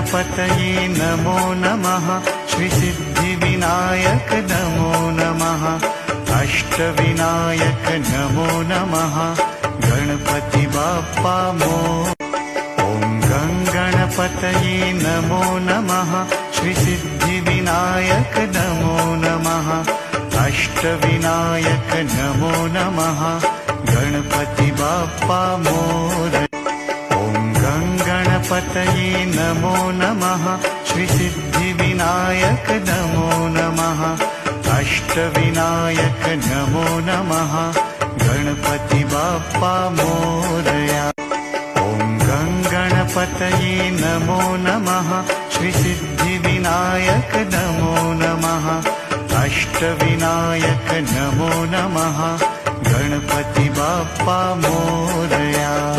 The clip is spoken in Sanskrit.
गणपतये नमो नमः। श्री सिद्धिविनायक नमो नमः। अष्टविनायक नमो नमः। गणपति बाप्पा मोरया। ॐ गणपतये नमो नमः। श्री सिद्धिविनायक नमो नमः। अष्टविनायक नमो नमः। गणपति बाप्पा मोरया। ॐ गणपतये नमो नमः। श्री सिद्धिविनायक नमो नमः। अष्टविनायक नमो नमः। गणपति बाप्पा मोरया। ॐ गणपतये नमो नमः। श्री सिद्धिविनायक नमो नमः। अष्टविनायक नमो नमः। गणपति बाप्पा मोरया।